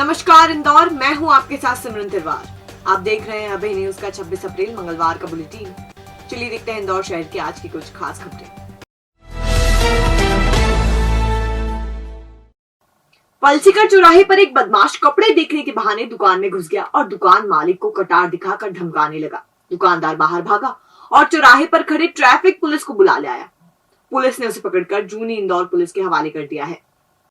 नमस्कार इंदौर, मैं हूं आपके साथ सिमरन तिरवार। आप देख रहे हैं अभी न्यूज का 26 अप्रैल मंगलवार का बुलेटिन। चलिए देखते हैं इंदौर शहर की आज की कुछ खास खबरें। पलसीकर चौराहे पर एक बदमाश कपड़े देखने के बहाने दुकान में घुस गया और दुकान मालिक को कटार दिखाकर धमकाने लगा। दुकानदार बाहर भागा और चौराहे पर खड़े ट्रैफिक पुलिस को बुला लाया। पुलिस ने उसे पकड़कर जूनी इंदौर पुलिस के हवाले कर दिया है।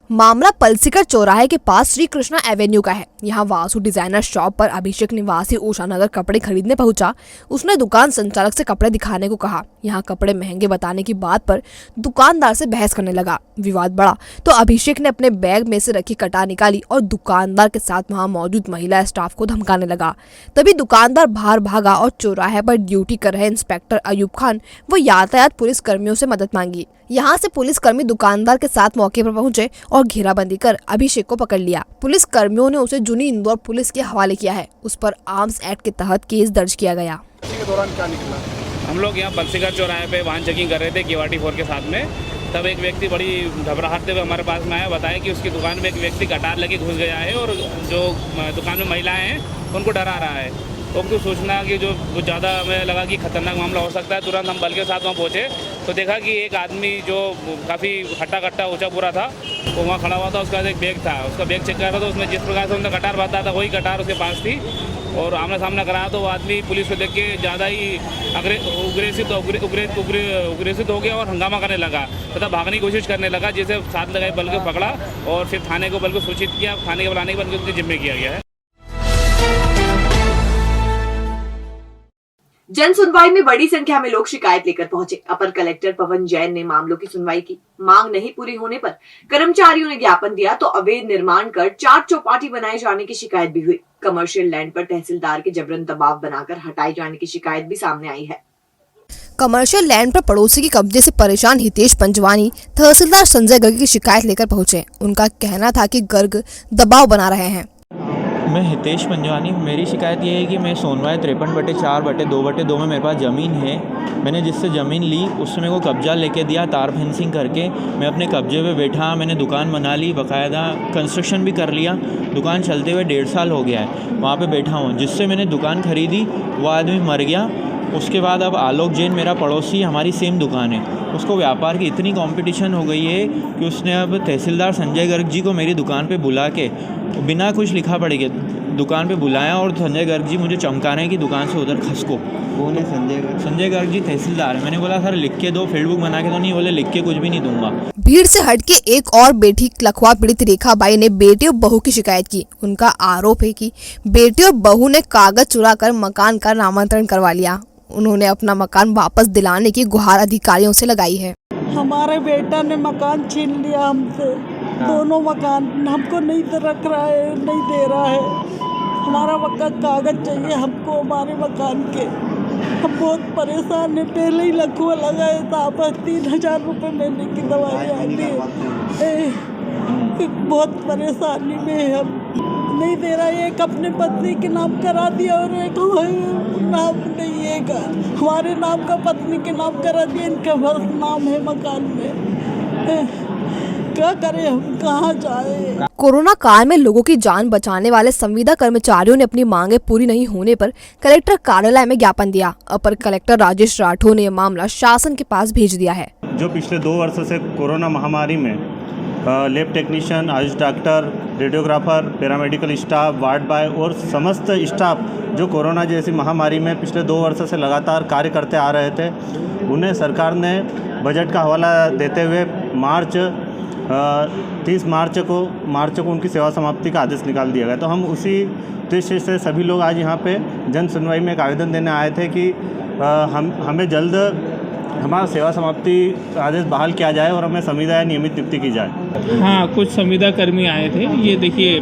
मामला पलसीकर चौराहे के पास श्री कृष्णा एवेन्यू का है। यहाँ वासु डिजाइनर शॉप पर अभिषेक निवासी उषा नगर कपड़े खरीदने पहुंचा। उसने दुकान संचालक से कपड़े दिखाने को कहा। यहाँ कपड़े महंगे बताने की बात पर दुकानदार से बहस करने लगा। विवाद बढ़ा तो अभिषेक ने अपने बैग में से रखी कटार निकाली और दुकानदार के साथ वहाँ मौजूद महिला स्टाफ को धमकाने लगा। तभी दुकानदार बाहर भागा और चौराहे पर ड्यूटी कर रहे इंस्पेक्टर अयूब खान व यातायात पुलिस कर्मियों से मदद मांगी। यहाँ से पुलिस कर्मी दुकानदार के साथ मौके पर पहुंचे और घेराबंदी कर अभिषेक को पकड़ लिया। पुलिस कर्मियों ने उसे जूनी इंदौर पुलिस के हवाले किया है। उस पर आर्म्स एक्ट के तहत केस दर्ज किया गया। के दौरान क्या निकला? हम लोग यहाँ पलसीकर चौराहे पे वाहन चेकिंग कर रहे थे केवाटी 4 के साथ में। तब एक व्यक्ति बड़ी घबराहट हुए हमारे पास में आया, बताया कि उसकी दुकान में एक व्यक्ति कटार लेके घुस गया है और जो दुकान में महिलाएं हैं उनको डरा रहा है। तो उनको सूचना कि जो ज़्यादा हमें लगा कि खतरनाक मामला हो सकता है, तुरंत हम बल के साथ वहाँ पहुँचे तो देखा कि एक आदमी जो काफ़ी हट्टा कट्टा ऊँचा पूरा था वो वहाँ खड़ा हुआ था। उसका एक बैग था, उसका बैग चेक कर रहा था। उसमें जिस प्रकार से उनका कटार बताया था वही कटार उसके पास थी और आमना सामना कराया तो वो आदमी पुलिस को देख के ज़्यादा ही उग्रेसित हो गया और हंगामा करने लगा तथा भागने की कोशिश करने लगा, जिसे साथ लगाए बल को पकड़ा और फिर थाने को बल को सूचित किया। थाने के बुलाने के बाद उनके जिम्मे किया गया है। जन सुनवाई में बड़ी संख्या में लोग शिकायत लेकर पहुंचे। अपर कलेक्टर पवन जैन ने मामलों की सुनवाई की। मांग नहीं पूरी होने पर कर्मचारियों ने ज्ञापन दिया तो अवैध निर्माण कर 4 चौपाटी बनाए जाने की शिकायत भी हुई। कमर्शियल लैंड पर तहसीलदार के जबरन दबाव बनाकर हटाए जाने की शिकायत भी सामने आई है। कमर्शियल लैंड पर पड़ोसी के कब्जे से परेशान हितेश पंजवानी तहसीलदार संजय गर्ग की शिकायत लेकर पहुंचे। उनका कहना था कि गर्ग दबाव बना रहे हैं। मैं हितेश पंजवानी, मेरी शिकायत ये है कि मैं सोनवाई 53/4/2/2 में मेरे पास ज़मीन है। मैंने जिससे ज़मीन ली उससे मेरे को कब्जा लेके दिया तार फेंसिंग करके। मैं अपने कब्जे पे बैठा, मैंने दुकान बना ली, बाकायदा कंस्ट्रक्शन भी कर लिया। दुकान चलते हुए 1.5 साल हो गया है, वहाँ पे बैठा हूँ। जिससे मैंने दुकान खरीदी वो आदमी मर गया। उसके बाद अब आलोक जैन मेरा पड़ोसी, हमारी सेम दुकान है। उसको व्यापार की इतनी कंपटीशन हो गई है कि उसने अब तहसीलदार संजय गर्ग जी को मेरी दुकान पे बुला के बिना कुछ लिखा पड़ेगा दुकान पे बुलाया और संजय गर्ग जी मुझे चमका रहे हैं कि दुकान से उधर खसको। कौन है संजय गर्ग? संजय गर्ग जी तहसीलदार है। मैंने बोला सर लिख के दो, फील्ड बुक बना के दो। नहीं बोले लिख के कुछ भी नहीं दूंगा। भीड़ से हटके एक और बेटी लखवा पीड़ित रेखा बाई ने बेटी और बहू की शिकायत की। उनका आरोप है कि बेटी और बहू ने कागज चुराकर मकान का नामांतरण करवा लिया। उन्होंने अपना मकान वापस दिलाने की गुहार अधिकारियों से लगाई है। हमारे बेटा ने मकान छीन लिया हमसे, दोनों मकान हमको नहीं रख रहा है, नहीं दे रहा है। हमारा मकान कागज चाहिए हमको, हमारे मकान के। हम बहुत परेशान हैं। पहले ही लखुआ लगाया था, बस 3000 रुपये महीने की दवाई आती है। बहुत परेशानी में है। हम नहीं दे रहा है। एक अपने पत्नी के नाम करा दिया और एक नाम नहीं है, हमारे नाम का पत्नी के नाम करा दिया। इनका बस नाम है मकान में। क्या करें, हम कहाँ जाए? कोरोना काल में लोगों की जान बचाने वाले संविदा कर्मचारियों ने अपनी मांगे पूरी नहीं होने पर कलेक्टर कार्यालय में ज्ञापन दिया। अपर कलेक्टर राजेश राठौर ने यह मामला शासन के पास भेज दिया है। जो पिछले 2 वर्षों से कोरोना महामारी में lab technician, Ayush doctor, radiographer, paramedical staff, ward boy और समस्त स्टाफ जो कोरोना जैसी महामारी में पिछले 2 वर्षों से लगातार कार्य करते आ रहे थे, उन्हें सरकार ने बजट का हवाला देते हुए 30 मार्च को उनकी सेवा समाप्ति का आदेश निकाल दिया गया। तो हम उसी उद्देश्य से सभी लोग आज यहाँ पे जन सुनवाई में एक आवेदन देने आए थे कि हमें जल्द हमारा सेवा समाप्ति आदेश बहाल किया जाए और हमें संविदा या नियमित नियुक्ति की जाए। हाँ, कुछ संविदा कर्मी आए थे। ये देखिए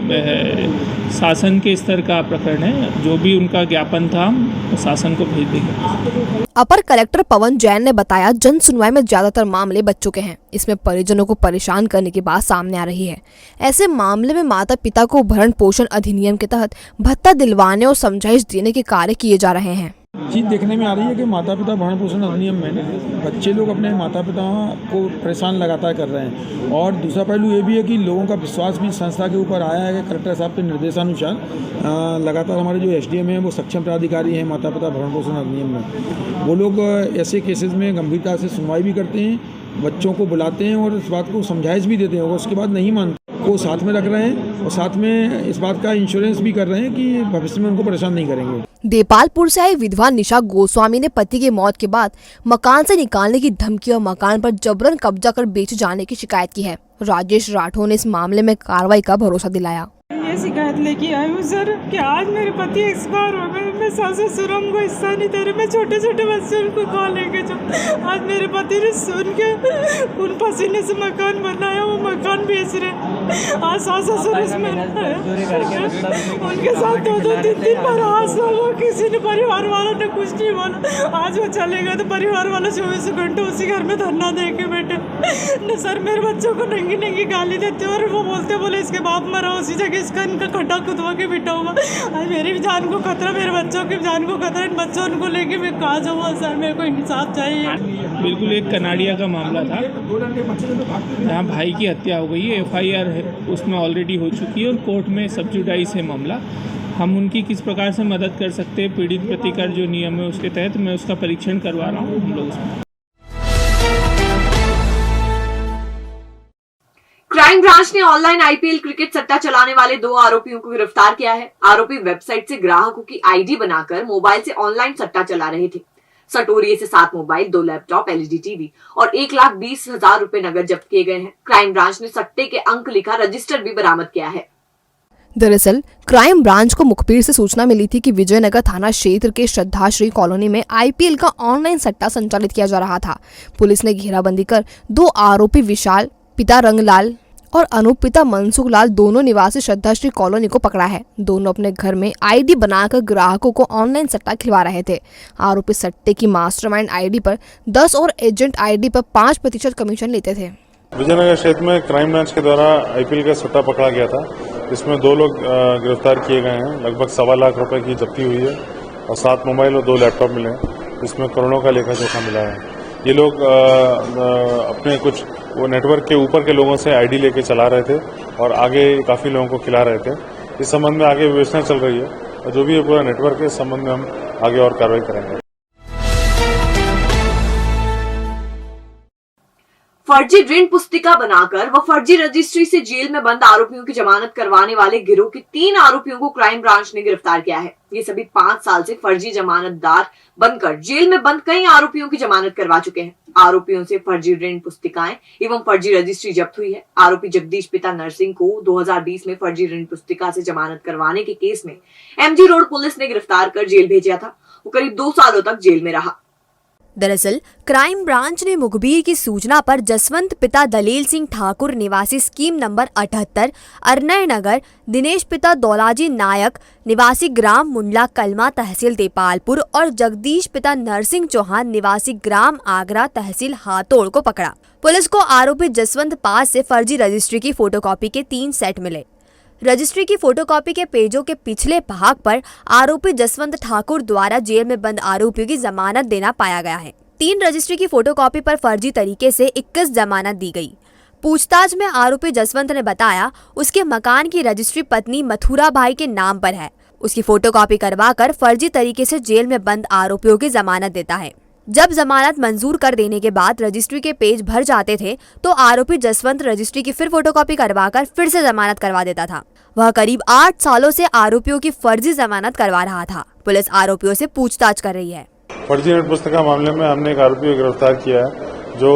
शासन के स्तर का प्रकरण है। जो भी उनका ज्ञापन था शासन को भेज देंगे। अपर कलेक्टर पवन जैन ने बताया जन सुनवाई में ज्यादातर मामले बच्चों के हैं। इसमें परिजनों को परेशान करने की बात सामने आ रही है। ऐसे मामले में माता पिता को भरण पोषण अधिनियम के तहत भत्ता दिलवाने और समझाइश देने के कार्य किए जा रहे हैं। चीज़ देखने में आ रही है कि माता पिता भरण पोषण अधिनियम में बच्चे लोग अपने माता पिता को परेशान लगातार कर रहे हैं। और दूसरा पहलू ये भी है कि लोगों का विश्वास भी संस्था के ऊपर आया है कि कलेक्टर साहब के निर्देशानुसार लगातार हमारे जो SDM हैं वो सक्षम प्राधिकारी हैं माता पिता भरण पोषण अधिनियम में, वो लोग ऐसे केसेस में गंभीरता से सुनवाई भी करते हैं, बच्चों को बुलाते हैं और इस बात को समझाइश भी देते हैं और उसके बाद नहीं मानते को साथ में रख रहे हैं और साथ में इस बात का इंश्योरेंस भी कर रहे हैं कि भविष्य में उनको परेशान नहीं करेंगे। देपालपुर से आई विधवा निशा गोस्वामी ने पति की मौत के बाद मकान से निकालने की धमकी और मकान पर जबरन कब्जा कर बेचे जाने की शिकायत की है। राजेश राठौर ने इस मामले में कार्रवाई का भरोसा दिलाया। ये शिकायत लेके आई हूँ सर कि आज मेरे पति एक्सपायर हो गए, मैं सास ससुर को हिस्सा नहीं दे रही, मैं छोटे छोटे बच्चे उनको खा लेके जो आज मेरे पति ने सुन के खून पसीने से मकान बनाया, वो मकान बेच रहे। आज सास ससुर इसमें उनके साथ दो तीन बार आज वो किसी ने परिवार वालों ने कुछ नहीं बोला। आज वो चले गए तो परिवार वाले 24 घंटे उसी घर में धरना दे के बैठे न सर। मेरे बच्चों को नंगी नंगी गाली देते और वो बोले इसके बाप मरा उसी जगह इसका इनका खड्डा खुदवा के बिठा हुआ। आज मेरी जान को खतरा, मेरे बच्चों की जान को खतरा, इन बच्चों उनको लेके मैं कहाँ जाऊँ सर, मेरे को इंसाफ चाहिए। बिल्कुल एक कनाडिया का मामला था जहाँ भाई की हत्या हो गई है, FIR है उसमें ऑलरेडी हो चुकी है और कोर्ट में सब्जुडाइज है मामला। हम उनकी किस प्रकार से मदद कर सकते हैं, पीड़ित प्रतिकर जो नियम है उसके तहत मैं उसका परीक्षण करवा रहा हूँ हम लोग उसमें। क्राइम ब्रांच ने ऑनलाइन IPL क्रिकेट सट्टा चलाने वाले 2 आरोपियों को गिरफ्तार किया है। आरोपी वेबसाइट से ग्राहकों की ID बनाकर मोबाइल से ऑनलाइन सट्टा चला रहे थे। सटोरिये से 7 मोबाइल, 2 लैपटॉप, LED टीवी और 1,20,000 रुपए नगद जब्त किए गए हैं। क्राइम ब्रांच ने सट्टे के अंक लिखा रजिस्टर भी बरामद किया है। दरअसल क्राइम ब्रांच को मुखबिर से सूचना मिली थी कि विजयनगर थाना क्षेत्र के श्रद्धाश्री कॉलोनी में IPL का ऑनलाइन सट्टा संचालित किया जा रहा था। पुलिस ने घेराबंदी कर 2 आरोपी विशाल पिता रंगलाल और अनूप पिता मनसुख लाल दोनों निवासी श्रद्धाश्री कॉलोनी को पकड़ा है। दोनों अपने घर में ID बनाकर ग्राहकों को ऑनलाइन सट्टा खिलवा रहे थे। आरोपी सट्टे की मास्टरमाइंड ID पर 10 और एजेंट ID पर 5% कमीशन लेते थे। विजयनगर क्षेत्र में क्राइम ब्रांच के द्वारा IPL का सट्टा पकड़ा गया था। इसमें 2 लोग गिरफ्तार किए गए हैं। लगभग 1.25 लाख रुपए की जब्ती हुई है और 7 मोबाइल और 2 लैपटॉप मिले हैं। इसमें करोड़ों का लेखा जोखा मिला है। ये लोग अपने कुछ वो नेटवर्क के ऊपर के लोगों से ID लेके चला रहे थे और आगे काफ़ी लोगों को खिला रहे थे। इस संबंध में आगे विवेचना चल रही है और जो भी ये पूरा नेटवर्क है इस संबंध में हम आगे और कार्रवाई करेंगे। फर्जी ऋण पुस्तिका बनाकर व फर्जी रजिस्ट्री से जेल में बंद आरोपियों की जमानत करवाने वाले गिरोह के 3 आरोपियों को क्राइम ब्रांच ने गिरफ्तार किया है। ये सभी 5 साल से फर्जी जमानतदार बनकर जेल में बंद कई आरोपियों की जमानत करवा चुके हैं। आरोपियों से फर्जी ऋण पुस्तिकाएं एवं फर्जी रजिस्ट्री जब्त हुई है। आरोपी जगदीश पिता नरसिंह को 2020 में फर्जी ऋण पुस्तिका से जमानत करवाने के केस में MG रोड पुलिस ने गिरफ्तार कर जेल भेजा था। वो करीब 2 सालों तक जेल में रहा। दरअसल क्राइम ब्रांच ने मुखबिर की सूचना पर जसवंत पिता दलील सिंह ठाकुर निवासी स्कीम नंबर 78 अरनय नगर, दिनेश पिता दौलाजी नायक निवासी ग्राम मुंडला कलमा तहसील देपालपुर और जगदीश पिता नरसिंह चौहान निवासी ग्राम आगरा तहसील हाथोड़ को पकड़ा। पुलिस को आरोपी जसवंत पास से फर्जी रजिस्ट्री की फोटोकॉपी के 3 सेट मिले। रजिस्ट्री की फोटोकॉपी के पेजों के पिछले भाग पर आरोपी जसवंत ठाकुर द्वारा जेल में बंद आरोपियों की जमानत देना पाया गया है। 3 रजिस्ट्री की फोटोकॉपी पर फर्जी तरीके से 21 जमानत दी गई। पूछताछ में आरोपी जसवंत ने बताया उसके मकान की रजिस्ट्री पत्नी मथुरा भाई के नाम पर है। उसकी फोटोकॉपी करवाकर फर्जी तरीके से जेल में बंद आरोपियों की जमानत देता है। जब जमानत मंजूर कर देने के बाद रजिस्ट्री के पेज भर जाते थे तो आरोपी जसवंत रजिस्ट्री की फिर फोटोकॉपी करवाकर फिर से जमानत करवा देता था। वह करीब 8 सालों से आरोपियों की फर्जी जमानत करवा रहा था। पुलिस आरोपियों से पूछताछ कर रही है। फर्जी ऋण पुस्तिका मामले में हमने एक आरोपी को गिरफ्तार किया है जो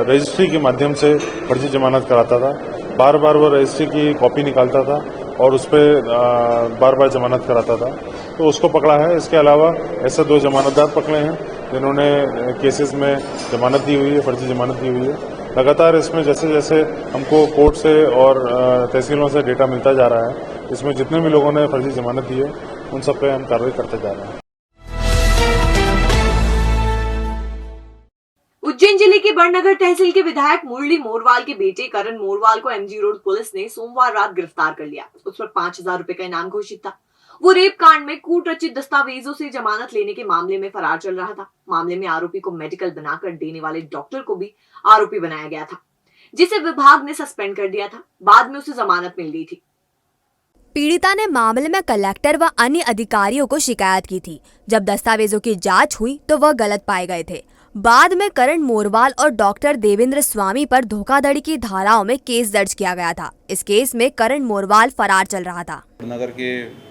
रजिस्ट्री के माध्यम से फर्जी जमानत कराता था। बार बार वो रजिस्ट्री की कॉपी निकालता था और उस पर बार बार जमानत कराता था, तो उसको पकड़ा है। इसके अलावा ऐसे 2 जमानतदार पकड़े हैं जिन्होंने केसेस में जमानत दी हुई है, फर्जी जमानत दी हुई है। लगातार इसमें जैसे जैसे हमको कोर्ट से और तहसीलों से डेटा मिलता जा रहा है, इसमें जितने भी लोगों ने फर्जी जमानत दी है उन सब पे हम कार्रवाई करते जा रहे हैं। उज्जैन जिले के बड़नगर तहसील के विधायक मुरली मोरवाल के बेटे करण मोरवाल को MG रोड पुलिस ने सोमवार रात गिरफ्तार कर लिया। उस पर 5,000 रुपए का इनाम घोषित था। वो रेप कांड में कूटरचित दस्तावेजों से जमानत लेने के मामले में फरार चल रहा था। मामले में आरोपी को मेडिकल बनाकर देने वाले डॉक्टर को भी आरोपी बनाया गया था, जिसे विभाग ने सस्पेंड कर दिया था। बाद में उसे जमानत मिल गई थी। पीड़िता ने मामले में कलेक्टर व अन्य अधिकारियों को शिकायत की थी। जब दस्तावेजों की जांच हुई तो वह गलत पाए गए थे। बाद में करण मोरवाल और डॉक्टर देवेंद्र स्वामी पर धोखाधड़ी की धाराओं में केस दर्ज किया गया था। इस केस में करण मोरवाल फरार चल रहा था। नगर के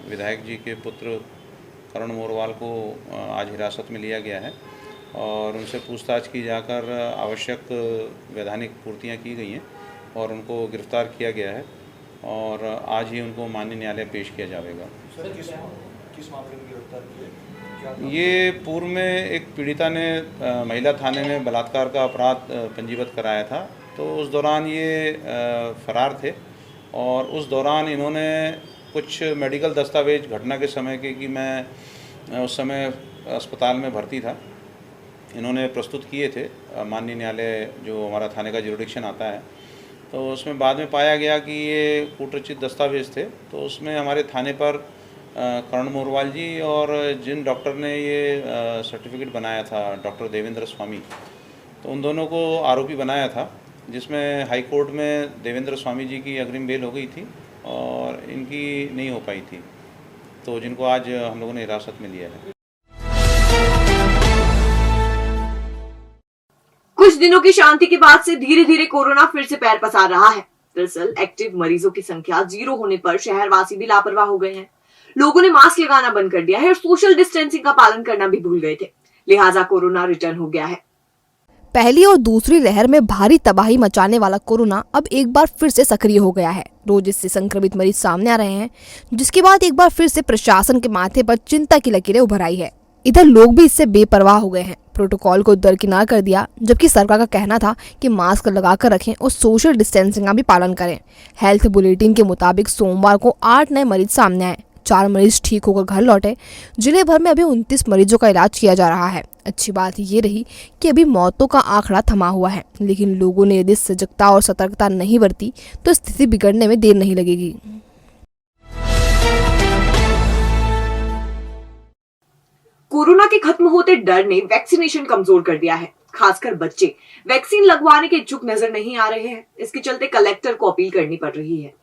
विधायक जी के पुत्र करण मोरवाल को आज हिरासत में लिया गया है और उनसे पूछताछ की जाकर आवश्यक वैधानिक पूर्तियां की गई हैं और उनको गिरफ्तार किया गया है और आज ही उनको माननीय न्यायालय पेश किया जाएगा। किस मामले में गिरफ्तार किया? ये पूर्व में एक पीड़िता ने महिला थाने में बलात्कार का अपराध पंजीबद्ध कराया था, तो उस दौरान ये फरार थे और उस दौरान इन्होंने कुछ मेडिकल दस्तावेज घटना के समय के कि मैं उस समय अस्पताल में भर्ती था, इन्होंने प्रस्तुत किए थे माननीय न्यायालय जो हमारा थाने का जुरिडिक्शन आता है। तो उसमें बाद में पाया गया कि ये कूटरचित दस्तावेज थे, तो उसमें हमारे थाने पर करण मोरवाल जी और जिन डॉक्टर ने ये सर्टिफिकेट बनाया था डॉक्टर देवेंद्र स्वामी, तो उन दोनों को आरोपी बनाया था, जिसमें हाई कोर्ट में देवेंद्र स्वामी जी की अग्रिम बेल हो गई थी और इनकी नहीं हो पाई थी, तो जिनको आज हम लोगों ने हिरासत में लिया है। कुछ दिनों की शांति के बाद से धीरे धीरे कोरोना फिर से पैर पसार रहा है। दरअसल एक्टिव मरीजों की संख्या 0 होने पर शहरवासी भी लापरवाह हो गए हैं। लोगों ने मास्क लगाना बंद कर दिया है और सोशल डिस्टेंसिंग का पालन करना भी भूल गए थे, लिहाजा कोरोना रिटर्न हो गया है। पहली और दूसरी लहर में भारी तबाही मचाने वाला कोरोना अब एक बार फिर से सक्रिय हो गया है। रोज इससे संक्रमित मरीज सामने आ रहे हैं, जिसके बाद एक बार फिर से प्रशासन के माथे पर चिंता की लकीरें उभर आई है। इधर लोग भी इससे बेपरवाह हो गए हैं, प्रोटोकॉल को दरकिनार कर दिया, जबकि सरकार का कहना था कि मास्क लगाकर रखें और सोशल डिस्टेंसिंग का भी पालन करें। हेल्थ बुलेटिन के मुताबिक सोमवार को 8 नए मरीज सामने आए, 4 मरीज ठीक होकर घर लौटे। जिले भर में अभी 29 मरीजों का इलाज किया जा रहा है। अच्छी बात ये रही कि अभी मौतों का आंकड़ा थमा हुआ है, लेकिन लोगों ने यदि सजगता और सतर्कता नहीं बरती तो स्थिति बिगड़ने में देर नहीं लगेगी। कोरोना के खत्म होते डर ने वैक्सीनेशन कमजोर कर दिया है। खासकर बच्चे वैक्सीन लगवाने के इच्छुक नजर नहीं आ रहे हैं। इसके चलते कलेक्टर को अपील करनी पड़ रही है।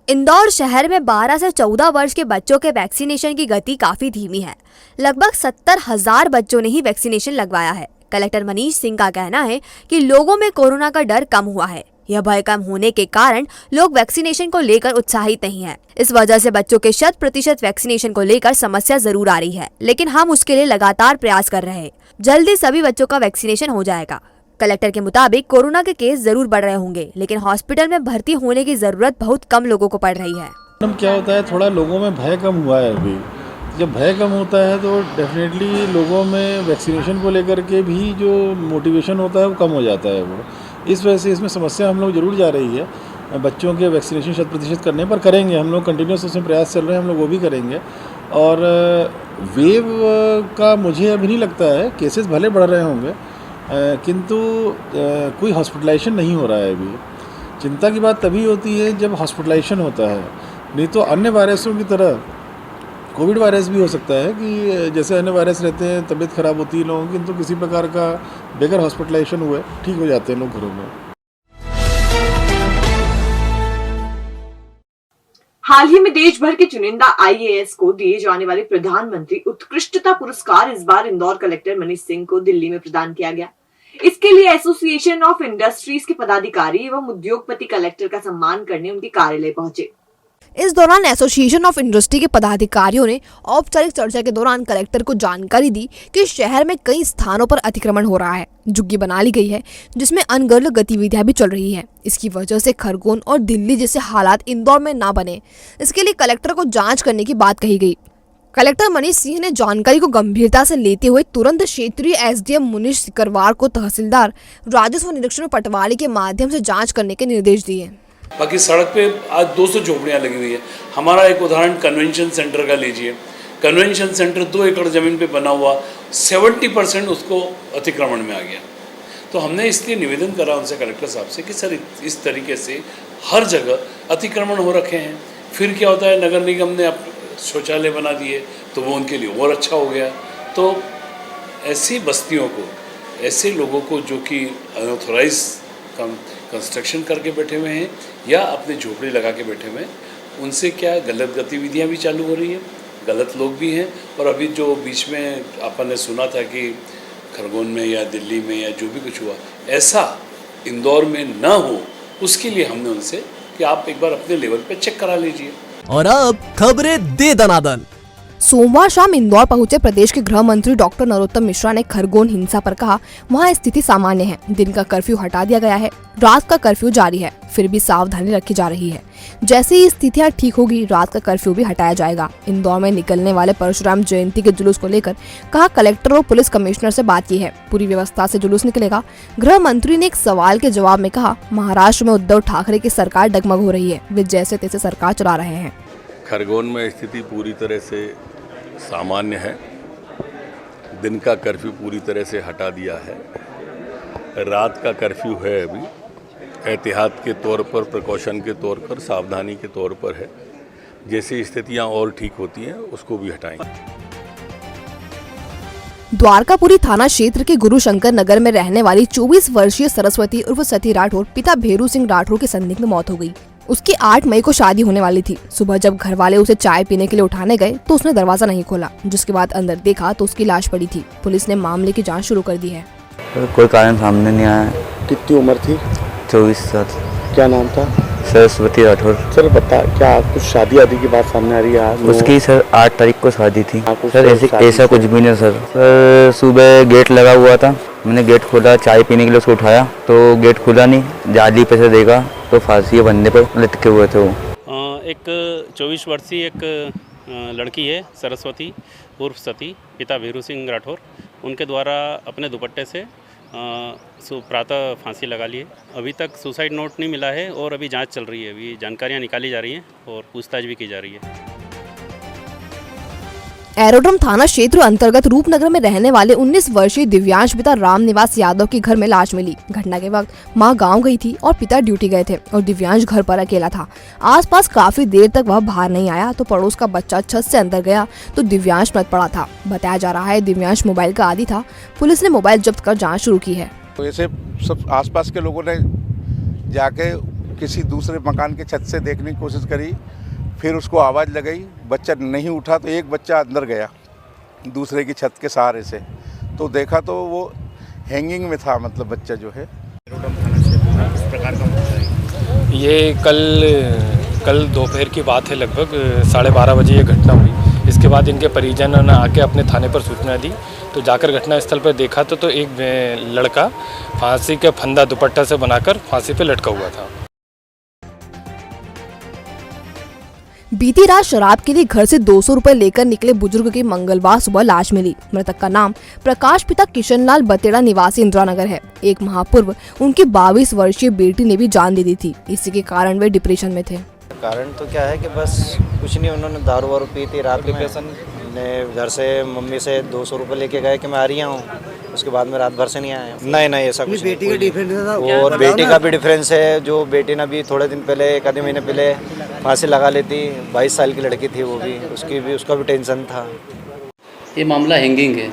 इंदौर शहर में 12 से 14 वर्ष के बच्चों के वैक्सीनेशन की गति काफी धीमी है। लगभग 70,000 बच्चों ने ही वैक्सीनेशन लगवाया है। कलेक्टर मनीष सिंह का कहना है कि लोगों में कोरोना का डर कम हुआ है। यह भय कम होने के कारण लोग वैक्सीनेशन को लेकर उत्साहित नहीं हैं। इस वजह से बच्चों के 100% वैक्सीनेशन को लेकर समस्या जरूर आ रही है, लेकिन हम उसके लिए लगातार प्रयास कर रहे हैं। जल्दी सभी बच्चों का वैक्सीनेशन हो जाएगा। कलेक्टर के मुताबिक कोरोना के केस जरूर बढ़ रहे होंगे, लेकिन हॉस्पिटल में भर्ती होने की जरूरत बहुत कम लोगों को पड़ रही है। क्या होता है, थोड़ा लोगों में भय कम हुआ है। अभी जब भय कम होता है तो डेफिनेटली लोगों में वैक्सीनेशन को लेकर के भी जो मोटिवेशन होता है वो कम हो जाता है। वो इस वजह से इसमें समस्या हम लोग जरूर जा रही है। बच्चों के वैक्सीनेशन 100% करने पर करेंगे, हम लोग कंटिन्यूस उसमें प्रयास चल रहे हैं, हम लोग वो भी करेंगे। और वेव का मुझे अभी नहीं लगता है, केसेस भले बढ़ रहे होंगे किंतु कोई हॉस्पिटलाइजेशन नहीं हो रहा है। अभी चिंता की बात तभी होती है जब हॉस्पिटलाइजेशन होता है, नहीं तो अन्य वायरसों की तरह कोविड वायरस भी हो सकता है कि जैसे अन्य वायरस रहते हैं, तबीयत खराब होती है लोगों की, किंतु किसी प्रकार का बगैर हॉस्पिटलाइजेशन हुए ठीक हो जाते हैं लोग घरों में। हाल ही में देश भर के चुनिंदा IAS को दिए जाने वाले प्रधानमंत्री उत्कृष्टता पुरस्कार इस बार इंदौर कलेक्टर मनीष सिंह को दिल्ली में प्रदान किया गया। इसके लिए एसोसिएशन ऑफ इंडस्ट्रीज के पदाधिकारी एवं उद्योगपति कलेक्टर का सम्मान करने उनके कार्यालय पहुंचे। इस दौरान एसोसिएशन ऑफ इंडस्ट्री के पदाधिकारियों ने औपचारिक चर्चा के दौरान कलेक्टर को जानकारी दी कि शहर में कई स्थानों पर अतिक्रमण हो रहा है, झुग्गी बना ली गई है, जिसमें अनगढ़ गतिविधियां भी चल रही हैं। इसकी वजह से खरगोन और दिल्ली जैसे हालात इंदौर में ना बने, इसके लिए कलेक्टर को जांच करने की बात कही गई। कलेक्टर मनीष सिंह ने जानकारी को गंभीरता से लेते हुए तुरंत क्षेत्रीय SDM मुनीश सिकरवार को तहसीलदार राजस्व निरीक्षण पटवारी के माध्यम से जाँच करने के निर्देश दिए। बाकी सड़क पे आज 200 झोपड़ियाँ लगी हुई है। हमारा एक उदाहरण कन्वेंशन सेंटर का लीजिए। कन्वेंशन सेंटर 2 एकड़ ज़मीन पे बना हुआ, 70% उसको अतिक्रमण में आ गया। तो हमने इसलिए निवेदन करा उनसे कलेक्टर साहब से कि सर इस तरीके से हर जगह अतिक्रमण हो रखे हैं। फिर क्या होता है, नगर निगम ने शौचालय बना दिए तो वो उनके लिए और अच्छा हो गया। तो ऐसी बस्तियों को, ऐसे लोगों को जो कि अनऑथोराइज कंस्ट्रक्शन करके बैठे हुए हैं या अपने झोपड़ी लगा के बैठे हुए हैं, उनसे क्या गलत गतिविधियां भी चालू हो रही हैं, गलत लोग भी हैं। और अभी जो बीच में अपन ने सुना था कि खरगोन में या दिल्ली में या जो भी कुछ हुआ, ऐसा इंदौर में ना हो, उसके लिए हमने उनसे कि आप एक बार अपने लेवल पे चेक करा लीजिए। और अब खबरें दे दनादन। सोमवार शाम इंदौर पहुंचे प्रदेश के गृह मंत्री डॉक्टर नरोत्तम मिश्रा ने खरगोन हिंसा पर कहा, वहां स्थिति सामान्य है, दिन का कर्फ्यू हटा दिया गया है, रात का कर्फ्यू जारी है, फिर भी सावधानी रखी जा रही है। जैसे ही स्थितियां ठीक होगी, रात का कर्फ्यू भी हटाया जाएगा। इंदौर में निकलने वाले परशुराम जयंती के जुलूस को लेकर कहा, कलेक्टर और पुलिस कमिश्नर से बात की है, पूरी व्यवस्था से जुलूस निकलेगा। गृह मंत्री ने एक सवाल के जवाब में कहा, महाराष्ट्र में उद्धव ठाकरे की सरकार डगमग हो रही है, वे जैसे तैसे सरकार चला रहे हैं। खरगोन में स्थिति पूरी तरह से सामान्य है, दिन का कर्फ्यू पूरी तरह से हटा दिया है, रात का कर्फ्यू है अभी एहतियात के तौर पर, प्रिकॉशन के तौर पर, सावधानी के तौर पर है। जैसी स्थितियां और ठीक होती हैं उसको भी हटाएंगे। द्वारकापुरी थाना क्षेत्र के गुरुशंकर नगर में रहने वाली 24 वर्षीय सरस्वती उर्फ सती राठौर पिता भेरू सिंह राठौर की संदिग्ध मौत हो गई। उसकी 8 मई को शादी होने वाली थी। सुबह जब घर वाले उसे चाय पीने के लिए उठाने गए तो उसने दरवाजा नहीं खोला, जिसके बाद अंदर देखा तो उसकी लाश पड़ी थी। पुलिस ने मामले की जांच शुरू कर दी है। कोई कारण सामने नहीं आया। कितनी उम्र थी? 24 साल। क्या नाम था? सरस्वती राठौर। सर बता, क्या कुछ शादी आदि की बात सामने आ रही है? उसकी सर 8 तारीख को शादी थी। सर ऐसा कुछ भी नहीं सर सुबह गेट लगा हुआ था, मैंने गेट खोला, चाय पीने के लिए उसको उठाया तो गेट खुला नहीं, जाली पे से देखा तो फांसी के बंदे पर लटके हुए थे वो। एक 24 वर्षीय एक लड़की है सरस्वती उर्फ सती, पिता भेरू सिंह राठौर, उनके द्वारा अपने दुपट्टे से प्रातः फांसी लगा ली है। अभी तक सुसाइड नोट नहीं मिला है और अभी जांच चल रही है, अभी जानकारियां निकाली जा रही हैं और पूछताछ भी की जा रही है। एरोड्रम थाना क्षेत्र अंतर्गत रूपनगर में रहने वाले 19 वर्षीय दिव्यांश पिता रामनिवास यादव के घर में लाश मिली। घटना के वक्त मां गांव गई थी और पिता ड्यूटी गए थे और दिव्यांश घर पर अकेला था। आसपास काफी देर तक वह बाहर नहीं आया तो पड़ोस का बच्चा छत से अंदर गया तो दिव्यांश मृत पड़ा था। बताया जा रहा है दिव्यांश मोबाइल का आदी था। पुलिस ने मोबाइल जब्त कर जाँच शुरू की है। ऐसे सब आसपास के लोगों ने जाके किसी दूसरे मकान के छत से देखने की कोशिश करी, फिर उसको आवाज़ लगाई, बच्चा नहीं उठा तो एक बच्चा अंदर गया दूसरे की छत के सहारे से, तो देखा तो वो हैंगिंग में था, मतलब बच्चा जो है। ये कल दोपहर की बात है, लगभग 12:30 बजे ये घटना हुई। इसके बाद इनके परिजनों ने आके अपने थाने पर सूचना दी, तो जाकर घटनास्थल पर देखा तो एक लड़का फांसी के फंदा दुपट्टा से बनाकर फांसी पे लटका हुआ था। बीती रात शराब के लिए घर से 200 रुपए लेकर निकले बुजुर्ग की मंगलवार सुबह लाश मिली। मृतक का नाम प्रकाश पिता किशनलाल बतेड़ा निवासी इंदिरानगर है। एक माह पूर्व उनकी 22 वर्षीय बेटी ने भी जान दे दी थी। इसी के कारण वे डिप्रेशन में थे। कारण तो क्या है कि बस कुछ नहीं, उन्होंने दारू वारू पी थी रात में, घर से मम्मी से 200 रुपये लेके गए कि मैं आ रही हूँ, उसके बाद में रात भर से नहीं आया। नहीं ऐसा कुछ बेटी का डिफरेंस था और बेटी का भी डिफरेंस है। जो बेटी ने भी थोड़े दिन पहले, 1 महीने पहले फांसी लगा लेती, 22 साल की लड़की थी वो भी, उसका भी टेंशन था। ये मामला हैंगिंग है।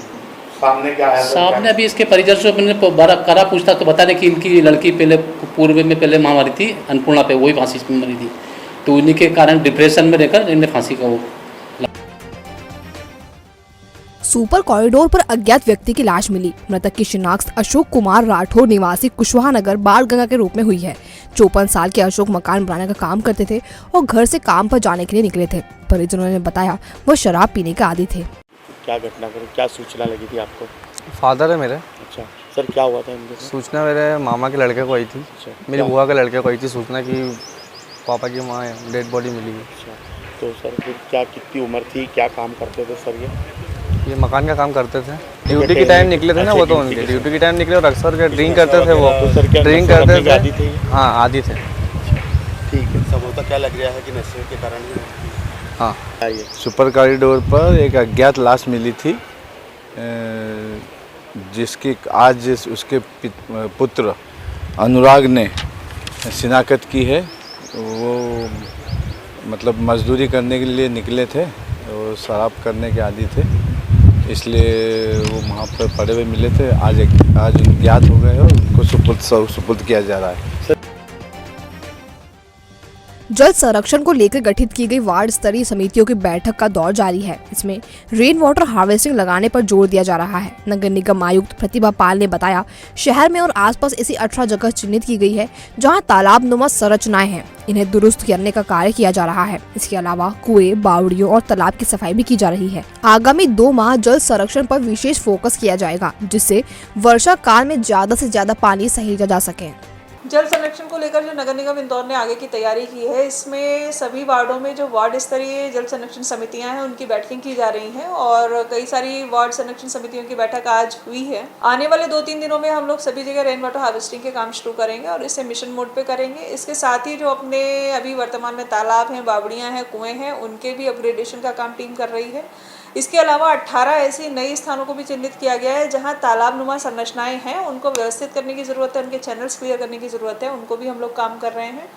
सामने क्या है? सामने अभी इसके परिजन से मैंने करा पूछता तो बता दें कि इनकी लड़की पहले पूर्व में पहले माँ मरी थी अन्नपूर्णा पे, वही फांसी में मरी थी, तो उन्हीं के कारण डिप्रेशन में रहकर इन्हें फांसी का वो। सुपर कॉरिडोर पर अज्ञात व्यक्ति की लाश मिली। मृतक की शिनाख्त अशोक कुमार राठौर निवासी कुशवाहा नगर बाणगंगा के रूप में हुई है। 54 साल के अशोक मकान बनाने का काम करते थे और घर से काम पर जाने के लिए निकले थे। परिजनों ने बताया वो शराब पीने के आदी थे। क्या घटना करी, क्या सूचना लगी थी आपको? फादर है मेरे। अच्छा सर, क्या हुआ था इनके? सूचना मेरे मामा के लड़के को आई थी। मेरी बुआ के लड़के को आई थी सूचना कि पापा की माँ डेड बॉडी मिली है। तो सर फिर क्या, कितनी उम्र थी, क्या काम करते थे सर? ये मकान का काम करते थे। ड्यूटी के टाइम निकले थे ना वो, तो उनके ड्यूटी के टाइम निकले और अक्सर ड्रिंक करते थे वो। ड्रिंक करते थे। हाँ आदि थे। ठीक है, सब होता क्या लग रहा है कि नशे के कारण ही? हाँ। सुपर कॉरिडोर पर एक अज्ञात लाश मिली थी, जिसकी आज उसके पुत्र अनुराग ने शिनाख्त की है। वो मतलब मजदूरी करने के लिए निकले थे शराब करने के आदी थे, इसलिए वो वहाँ पर पड़े हुए मिले थे। आज ज्ञात हो गए और उनको सुपुर्द किया जा रहा है। जल संरक्षण को लेकर गठित की गई वार्ड स्तरीय समितियों की बैठक का दौर जारी है। इसमें रेन वाटर हार्वेस्टिंग लगाने पर जोर दिया जा रहा है। नगर निगम आयुक्त प्रतिभा पाल ने बताया, शहर में और आसपास ऐसी 18 जगह चिन्हित की गई है जहां तालाब नुमा संरचनाएं हैं। इन्हें दुरुस्त करने का कार्य किया जा रहा है। इसके अलावा कुएं, बावड़ियों और तालाब की सफाई भी की जा रही है। आगामी 2 माह जल संरक्षण पर विशेष फोकस किया जाएगा, जिससे वर्षा काल में ज्यादा से ज्यादा पानी सहेजा जा सके। जल संरक्षण को लेकर जो नगर निगम इंदौर ने आगे की तैयारी की है, इसमें सभी वार्डों में जो वार्ड स्तरीय जल संरक्षण समितियां हैं उनकी बैठकें की जा रही हैं और कई सारी वार्ड संरक्षण समितियों की बैठक आज हुई है। आने वाले 2-3 दिनों में हम लोग सभी जगह रेन वाटर हार्वेस्टिंग के काम शुरू करेंगे और इसे मिशन मोड पे करेंगे। इसके साथ ही जो अपने अभी वर्तमान में तालाब हैं, बावड़ियाँ हैं, कुएँ हैं, उनके भी अपग्रेडेशन का काम टीम कर रही है। इसके अलावा 18 ऐसी नई स्थानों को भी चिन्हित किया गया है जहां तालाब नुमा संरचनाएं हैं, उनको व्यवस्थित करने की जरूरत है, उनके चैनल्स क्लियर करने की जरूरत है, उनको भी हम लोग काम कर रहे हैं।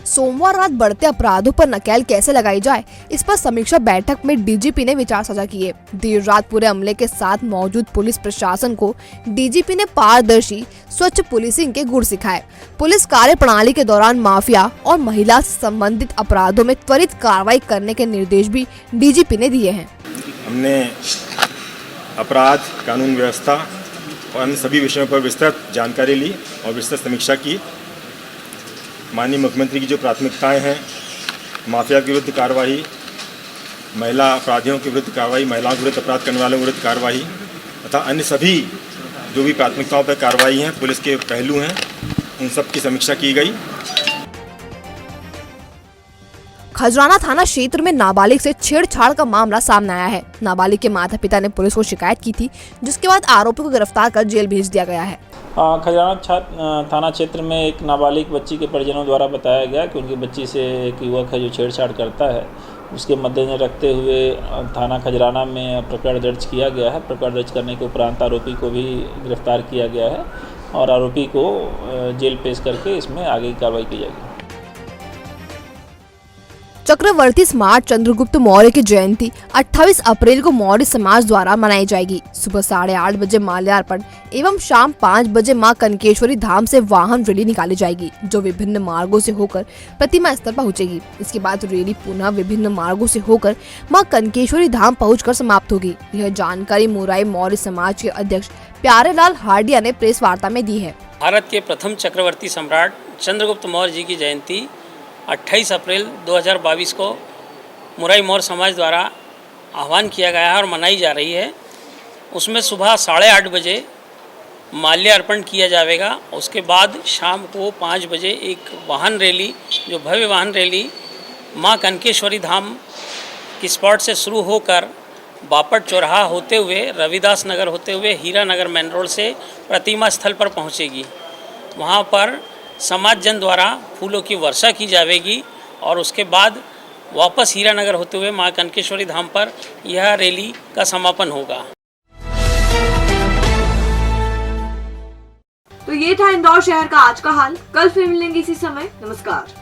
सोमवार रात बढ़ते अपराधों पर नकेल कैसे लगाई जाए, इस पर समीक्षा बैठक में डीजीपी ने विचार साझा किए। देर रात पूरे अमले के साथ मौजूद पुलिस प्रशासन को डीजीपी ने पारदर्शी स्वच्छ पुलिसिंग के गुर सिखाए। पुलिस कार्य प्रणाली के दौरान माफिया और महिला से संबंधित अपराधों में त्वरित कार्रवाई करने के निर्देश भी डीजीपी ने दिए हैं। हमने अपराध, कानून व्यवस्था और अन्य सभी विषयों पर विस्तृत जानकारी ली और विस्तृत समीक्षा की। माननीय मुख्यमंत्री की जो प्राथमिकताएं हैं, माफिया के विरुद्ध कार्रवाई, महिला अपराधियों के विरुद्ध कार्रवाई, महिलाओं के विरुद्ध अपराध करने वालों के विरुद्ध कार्रवाई तथा अन्य सभी जो भी प्राथमिकताओं पर कार्रवाई हैं, पुलिस के पहलू हैं, उन सब की समीक्षा की गई। खजराना थाना क्षेत्र में नाबालिग से छेड़छाड़ का मामला सामने आया है। नाबालिग के माता पिता ने पुलिस को शिकायत की थी, जिसके बाद आरोपी को गिरफ्तार कर जेल भेज दिया गया है। खजराना थाना क्षेत्र में एक नाबालिग बच्ची के परिजनों द्वारा बताया गया कि उनकी बच्ची से एक युवक है जो छेड़छाड़ करता है। उसके मद्देनजर रखते हुए थाना खजराना में प्रकरण दर्ज किया गया है। प्रकरण दर्ज करने के उपरांत आरोपी को भी गिरफ्तार किया गया है और आरोपी को जेल पेश करके इसमें आगे की कार्रवाई की जाएगी। चक्रवर्ती स्मार्ट चंद्रगुप्त मौर्य की जयंती 28 अप्रैल को मौर्य समाज द्वारा मनाई जाएगी। सुबह 8:30 बजे माल्यार्पण एवं शाम 5 बजे मां कनकेश्वरी धाम से वाहन रैली निकाली जाएगी, जो विभिन्न मार्गों से होकर प्रतिमा स्थल पहुंचेगी। इसके बाद रैली पुनः विभिन्न मार्गों से होकर मां कनकेश्वरी धाम पहुंचकर समाप्त होगी। यह जानकारी मुराई मौर्य समाज के अध्यक्ष प्यारेलाल हार्डिया ने प्रेस वार्ता में दी है। भारत के प्रथम चक्रवर्ती सम्राट चंद्रगुप्त मौर्य जी की जयंती 28 अप्रैल 2022 को मुराई मौर्य समाज द्वारा आह्वान किया गया है और मनाई जा रही है। उसमें सुबह 8:30 बजे माल्यार्पण किया जाएगा। उसके बाद शाम को 5 बजे एक वाहन रैली, जो भव्य वाहन रैली मां कनकेश्वरी धाम की स्पॉट से शुरू होकर बापट चौराहा होते हुए, रविदास नगर होते हुए हीरा नगर मेन रोड से प्रतिमा स्थल पर पहुंचेगी। वहां पर समाज जन द्वारा फूलों की वर्षा की जाएगी और उसके बाद वापस हीरा नगर होते हुए मां कनकेश्वरी धाम पर यह रैली का समापन होगा। तो ये था इंदौर शहर का आज का हाल। कल फिर मिलेंगे इसी समय। नमस्कार।